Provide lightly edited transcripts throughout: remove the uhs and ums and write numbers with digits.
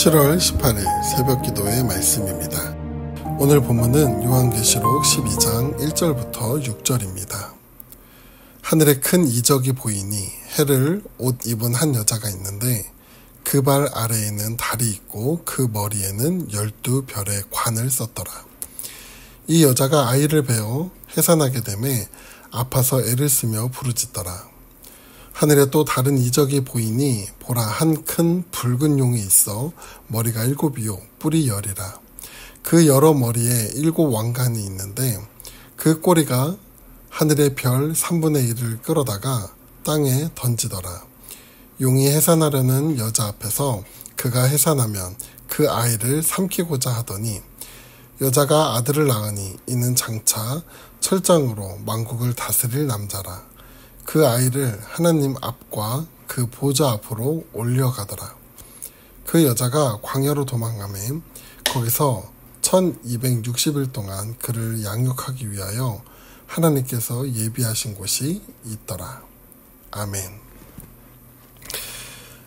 7월 18일 새벽기도의 말씀입니다. 오늘 본문은 요한계시록 12장 1절부터 6절입니다. 하늘에 큰 이적이 보이니 해를 옷 입은 한 여자가 있는데 그 발 아래에는 달이 있고 그 머리에는 12별의 관을 썼더라. 이 여자가 아이를 베어 해산하게 되매 아파서 애를 쓰며 부르짖더라. 하늘에 또 다른 이적이 보이니 보라, 한 큰 붉은 용이 있어 머리가 7이요 뿔이 10이라. 그 여러 머리에 7 왕관이 있는데 그 꼬리가 하늘의 별 3분의 1을 끌어다가 땅에 던지더라. 용이 해산하려는 여자 앞에서 그가 해산하면 그 아이를 삼키고자 하더니 여자가 아들을 낳으니 이는 장차 철장으로 만국을 다스릴 남자라. 그 아이를 하나님 앞과 그 보좌 앞으로 올려가더라. 그 여자가 광야로 도망가매 거기서 1260일 동안 그를 양육하기 위하여 하나님께서 예비하신 곳이 있더라. 아멘.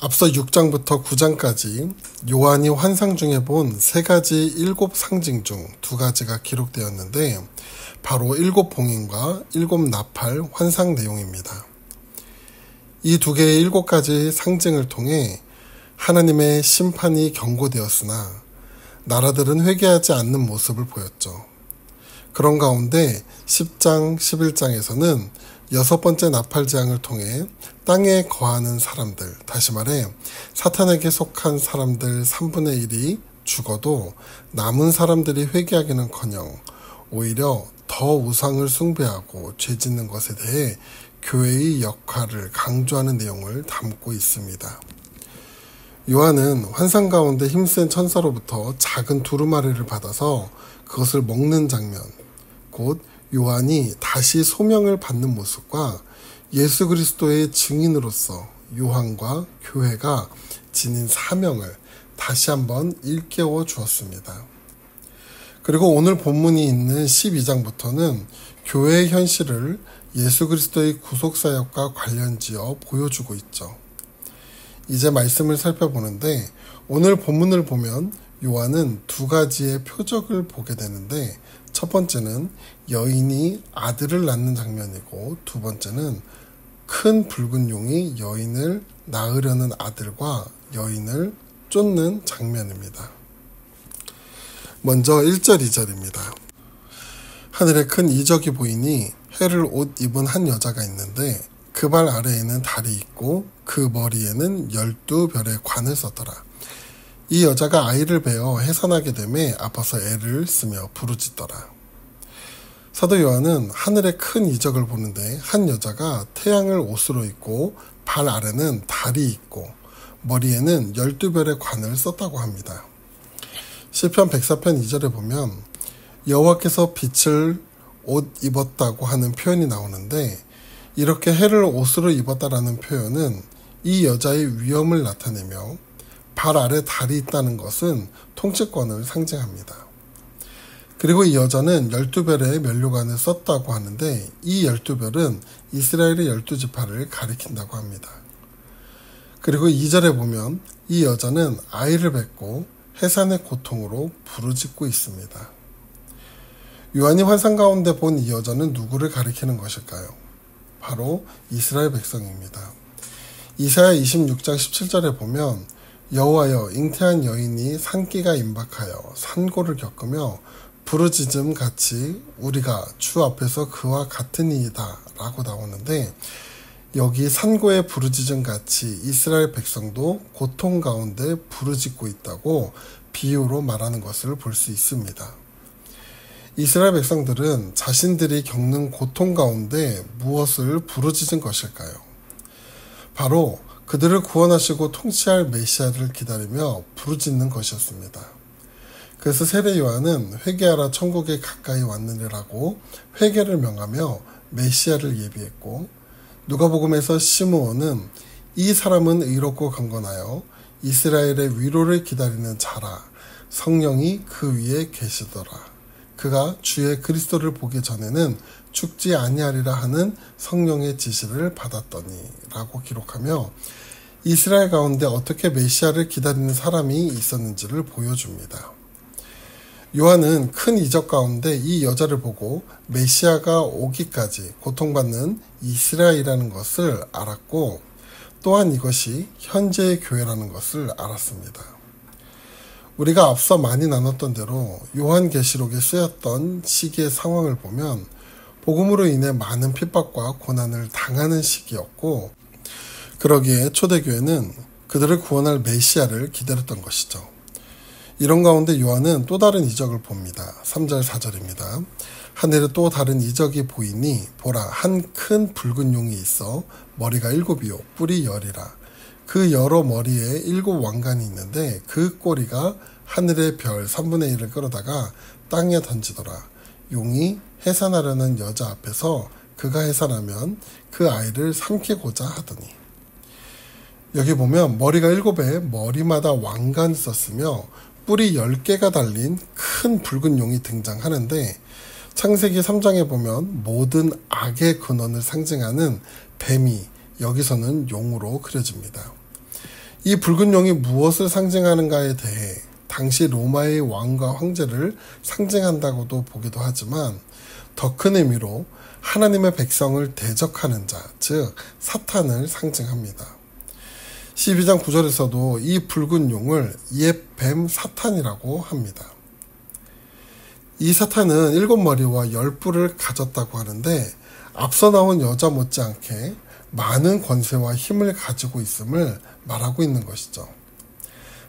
앞서 6장부터 9장까지 요한이 환상 중에 본 3가지 7 상징 중 2가지가 기록되었는데 바로 7 봉인과 7 나팔 환상 내용입니다. 이 2개의 7가지 상징을 통해 하나님의 심판이 경고되었으나 나라들은 회개하지 않는 모습을 보였죠. 그런 가운데 10장, 11장에서는 6번째 나팔 재앙을 통해 땅에 거하는 사람들, 다시 말해 사탄에게 속한 사람들 3분의 1이 죽어도 남은 사람들이 회개하기는커녕 오히려 더 우상을 숭배하고 죄짓는 것에 대해 교회의 역할을 강조하는 내용을 담고 있습니다. 요한은 환상 가운데 힘센 천사로부터 작은 두루마리를 받아서 그것을 먹는 장면, 곧 요한이 다시 소명을 받는 모습과 예수 그리스도의 증인으로서 요한과 교회가 지닌 사명을 다시 한번 일깨워 주었습니다. 그리고 오늘 본문이 있는 12장부터는 교회의 현실을 예수 그리스도의 구속사역과 관련지어 보여주고 있죠. 이제 말씀을 살펴보는데 오늘 본문을 보면 요한은 2가지의 표적을 보게 되는데 첫 번째는 여인이 아들을 낳는 장면이고 두 번째는 큰 붉은 용이 여인을 낳으려는 아들과 여인을 쫓는 장면입니다. 먼저 1절, 2절입니다. 하늘에 큰 이적이 보이니 해를 옷 입은 한 여자가 있는데 그 발 아래에는 달이 있고 그 머리에는 12별의 관을 썼더라. 이 여자가 아이를 베어 해산하게 되매 아파서 애를 쓰며 부르짖더라. 사도 요한은 하늘에 큰 이적을 보는데 한 여자가 태양을 옷으로 입고 발 아래는 달이 있고 머리에는 12별의 관을 썼다고 합니다. 시편 104편 2절에 보면 여호와께서 빛을 옷 입었다고 하는 표현이 나오는데 이렇게 해를 옷으로 입었다라는 표현은 이 여자의 위엄을 나타내며 발 아래 달이 있다는 것은 통치권을 상징합니다. 그리고 이 여자는 12별의 면류관을 썼다고 하는데 이 12별은 이스라엘의 12지파를 가리킨다고 합니다. 그리고 2절에 보면 이 여자는 아이를 뵙고 해산의 고통으로 부르짖고 있습니다. 요한이 환상 가운데 본 이 여자는 누구를 가리키는 것일까요? 바로 이스라엘 백성입니다. 이사야 26장 17절에 보면 여호와여, 잉태한 여인이 산기가 임박하여 산고를 겪으며 부르짖음 같이 우리가 주 앞에서 그와 같으니이다 라고 나오는데 여기 산고의 부르짖음 같이 이스라엘 백성도 고통 가운데 부르짖고 있다고 비유로 말하는 것을 볼 수 있습니다. 이스라엘 백성들은 자신들이 겪는 고통 가운데 무엇을 부르짖은 것일까요? 바로 그들을 구원하시고 통치할 메시아를 기다리며 부르짖는 것이었습니다. 그래서 세례 요한은 회개하라 천국에 가까이 왔느니라고 회개를 명하며 메시아를 예비했고 누가복음에서 시므온은 이 사람은 의롭고 강건하여 이스라엘의 위로를 기다리는 자라 성령이 그 위에 계시더라. 그가 주의 그리스도를 보기 전에는 죽지 아니하리라 하는 성령의 지시를 받았더니 라고 기록하며 이스라엘 가운데 어떻게 메시아를 기다리는 사람이 있었는지를 보여줍니다. 요한은 큰 이적 가운데 이 여자를 보고 메시아가 오기까지 고통받는 이스라엘이라는 것을 알았고, 또한 이것이 현재의 교회라는 것을 알았습니다. 우리가 앞서 많이 나눴던 대로 요한계시록에 쓰였던 시기의 상황을 보면 복음으로 인해 많은 핍박과 고난을 당하는 시기였고, 그러기에 초대교회는 그들을 구원할 메시아를 기다렸던 것이죠. 이런 가운데 요한은 또 다른 이적을 봅니다. 3절 4절입니다. 하늘에 또 다른 이적이 보이니 보라, 한 큰 붉은 용이 있어 머리가 7이요 뿔이 10이라. 그 여러 머리에 7 왕관이 있는데 그 꼬리가 하늘의 별 3분의 1을 끌어다가 땅에 던지더라. 용이 해산하려는 여자 앞에서 그가 해산하면 그 아이를 삼키고자 하더니. 여기 보면 머리가 7에 머리마다 왕관이 썼으며 뿔이 10개가 달린 큰 붉은 용이 등장하는데, 창세기 3장에 보면 모든 악의 근원을 상징하는 뱀이 여기서는 용으로 그려집니다. 이 붉은 용이 무엇을 상징하는가에 대해 당시 로마의 왕과 황제를 상징한다고도 보기도 하지만, 더 큰 의미로 하나님의 백성을 대적하는 자, 즉 사탄을 상징합니다. 12장 9절에서도 이 붉은 용을 옛 뱀 사탄이라고 합니다. 이 사탄은 7머리와 10뿔을 가졌다고 하는데, 앞서 나온 여자 못지않게 많은 권세와 힘을 가지고 있음을 말하고 있는 것이죠.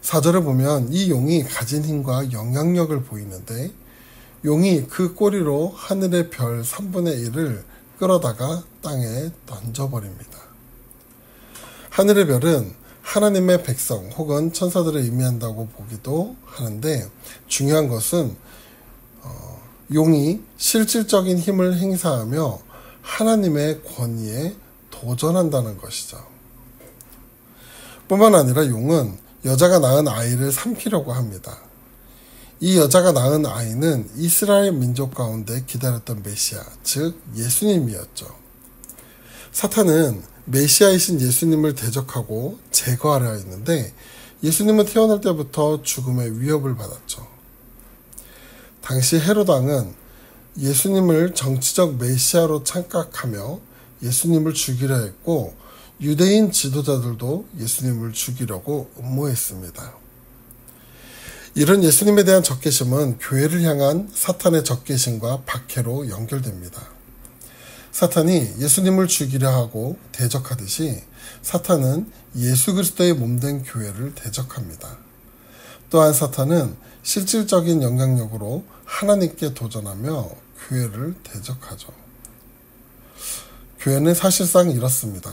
4절을 보면 이 용이 가진 힘과 영향력을 보이는데, 용이 그 꼬리로 하늘의 별 3분의 1을 끌어다가 땅에 던져버립니다. 하늘의 별은 하나님의 백성 혹은 천사들을 의미한다고 보기도 하는데, 중요한 것은 용이 실질적인 힘을 행사하며 하나님의 권위에 도전한다는 것이죠. 뿐만 아니라 용은 여자가 낳은 아이를 삼키려고 합니다. 이 여자가 낳은 아이는 이스라엘 민족 가운데 기다렸던 메시아, 즉 예수님이었죠. 사탄은 메시아이신 예수님을 대적하고 제거하려 했는데, 예수님은 태어날 때부터 죽음의 위협을 받았죠. 당시 헤롯 왕은 예수님을 정치적 메시아로 착각하며 예수님을 죽이려 했고, 유대인 지도자들도 예수님을 죽이려고 음모했습니다. 이런 예수님에 대한 적개심은 교회를 향한 사탄의 적개심과 박해로 연결됩니다. 사탄이 예수님을 죽이려 하고 대적하듯이 사탄은 예수 그리스도의 몸된 교회를 대적합니다. 또한 사탄은 실질적인 영향력으로 하나님께 도전하며 교회를 대적하죠. 교회는 사실상 이렇습니다.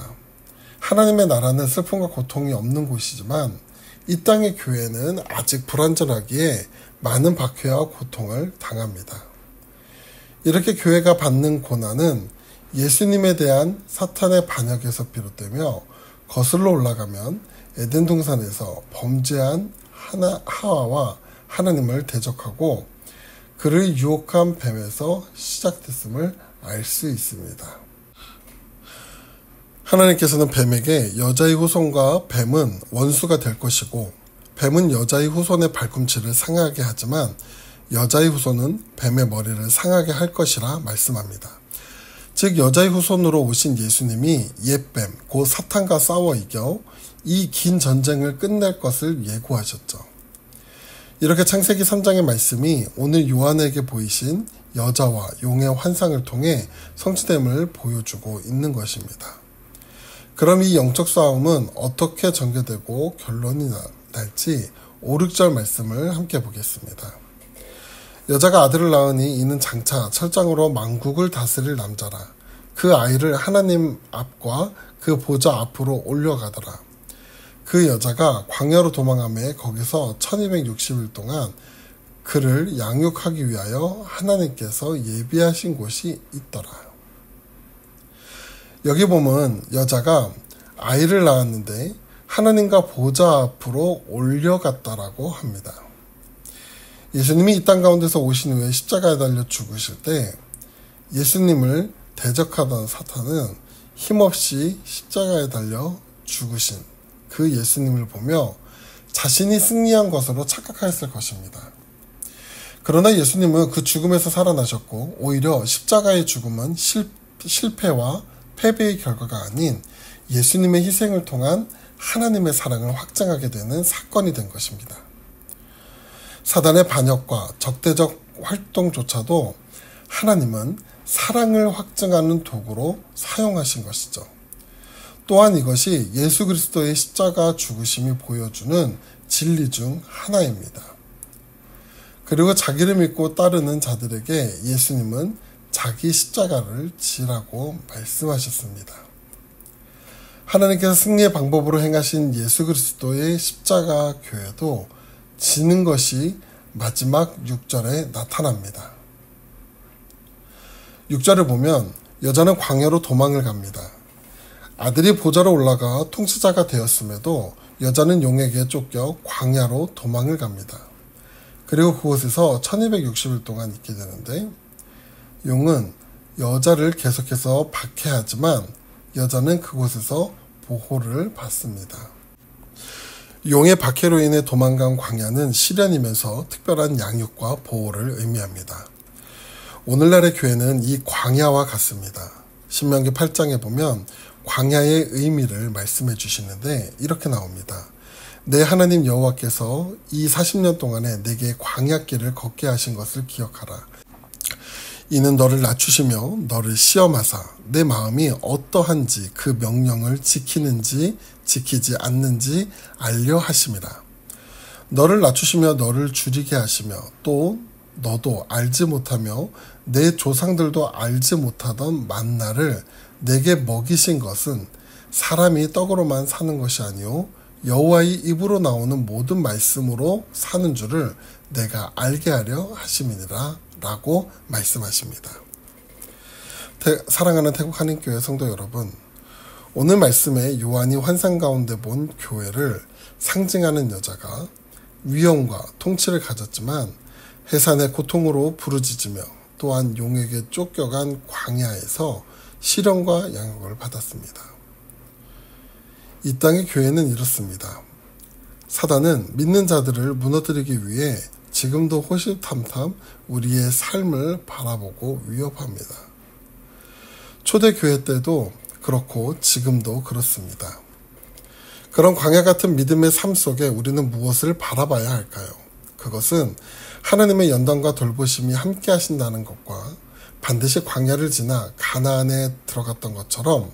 하나님의 나라는 슬픔과 고통이 없는 곳이지만 이 땅의 교회는 아직 불완전하기에 많은 박해와 고통을 당합니다. 이렇게 교회가 받는 고난은 예수님에 대한 사탄의 반역에서 비롯되며, 거슬러 올라가면 에덴 동산에서 범죄한 하와와 하나님을 대적하고 그를 유혹한 뱀에서 시작됐음을 알 수 있습니다. 하나님께서는 뱀에게 여자의 후손과 뱀은 원수가 될 것이고, 뱀은 여자의 후손의 발꿈치를 상하게 하지만 여자의 후손은 뱀의 머리를 상하게 할 것이라 말씀합니다. 즉 여자의 후손으로 오신 예수님이 옛뱀 곧 사탄과 싸워 이겨 이 긴 전쟁을 끝낼 것을 예고하셨죠. 이렇게 창세기 3장의 말씀이 오늘 요한에게 보이신 여자와 용의 환상을 통해 성취됨을 보여주고 있는 것입니다. 그럼 이 영적 싸움은 어떻게 전개되고 결론이 날지 5, 6절 말씀을 함께 보겠습니다. 여자가 아들을 낳으니 이는 장차 철장으로 만국을 다스릴 남자라. 그 아이를 하나님 앞과 그 보좌 앞으로 올려가더라. 그 여자가 광야로 도망하며 거기서 1260일 동안 그를 양육하기 위하여 하나님께서 예비하신 곳이 있더라. 여기 보면 여자가 아이를 낳았는데 하나님과 보좌 앞으로 올려갔다라고 합니다. 예수님이 이 땅 가운데서 오신 후에 십자가에 달려 죽으실 때 예수님을 대적하던 사탄은 힘없이 십자가에 달려 죽으신 그 예수님을 보며 자신이 승리한 것으로 착각하였을 것입니다. 그러나 예수님은 그 죽음에서 살아나셨고 오히려 십자가의 죽음은 실패와 패배의 결과가 아닌 예수님의 희생을 통한 하나님의 사랑을 확증하게 되는 사건이 된 것입니다. 사단의 반역과 적대적 활동조차도 하나님은 사랑을 확증하는 도구로 사용하신 것이죠. 또한 이것이 예수 그리스도의 십자가 죽으심이 보여주는 진리 중 하나입니다. 그리고 자기를 믿고 따르는 자들에게 예수님은 자기 십자가를 지라고 말씀하셨습니다. 하나님께서 승리의 방법으로 행하신 예수 그리스도의 십자가 교회도 지는 것이 마지막 6절에 나타납니다. 6절을 보면 여자는 광야로 도망을 갑니다. 아들이 보좌로 올라가 통치자가 되었음에도 여자는 용에게 쫓겨 광야로 도망을 갑니다. 그리고 그곳에서 1260일 동안 있게 되는데 용은 여자를 계속해서 박해하지만 여자는 그곳에서 보호를 받습니다. 용의 박해로 인해 도망간 광야는 시련이면서 특별한 양육과 보호를 의미합니다. 오늘날의 교회는 이 광야와 같습니다. 신명기 8장에 보면 광야의 의미를 말씀해 주시는데 이렇게 나옵니다. 내 하나님 여호와께서 이 40년 동안에 내게 광야길을 걷게 하신 것을 기억하라. 이는 너를 낮추시며 너를 시험하사 내 마음이 어떠한지 그 명령을 지키는지 지키지 않는지 알려 하심이라. 너를 낮추시며 너를 줄이게 하시며 또 너도 알지 못하며 내 조상들도 알지 못하던 만나를 내게 먹이신 것은 사람이 떡으로만 사는 것이 아니오 여호와의 입으로 나오는 모든 말씀으로 사는 줄을 내가 알게 하려 하심이니라 라고 말씀하십니다. 사랑하는 태국 한인교회 성도 여러분, 오늘 말씀에 요한이 환상 가운데 본 교회를 상징하는 여자가 위엄과 통치를 가졌지만 해산의 고통으로 부르짖으며 또한 용에게 쫓겨간 광야에서 시련과 양육을 받았습니다. 이 땅의 교회는 이렇습니다. 사단은 믿는 자들을 무너뜨리기 위해 지금도 호시탐탐 우리의 삶을 바라보고 위협합니다. 초대교회 때도 그렇고 지금도 그렇습니다. 그런 광야 같은 믿음의 삶 속에 우리는 무엇을 바라봐야 할까요? 그것은 하나님의 연단과 돌보심이 함께 하신다는 것과 반드시 광야를 지나 가나안에 들어갔던 것처럼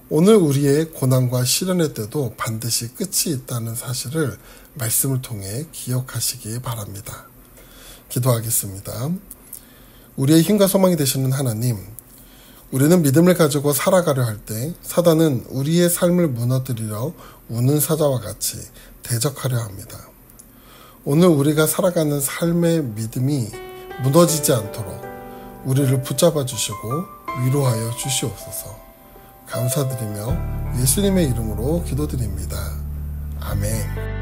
오늘 우리의 고난과 시련의 때도 반드시 끝이 있다는 사실을 말씀을 통해 기억하시기 바랍니다. 기도하겠습니다. 우리의 힘과 소망이 되시는 하나님, 우리는 믿음을 가지고 살아가려 할 때 사단은 우리의 삶을 무너뜨리려 우는 사자와 같이 대적하려 합니다. 오늘 우리가 살아가는 삶의 믿음이 무너지지 않도록 우리를 붙잡아 주시고 위로하여 주시옵소서. 감사드리며 예수님의 이름으로 기도드립니다. 아멘.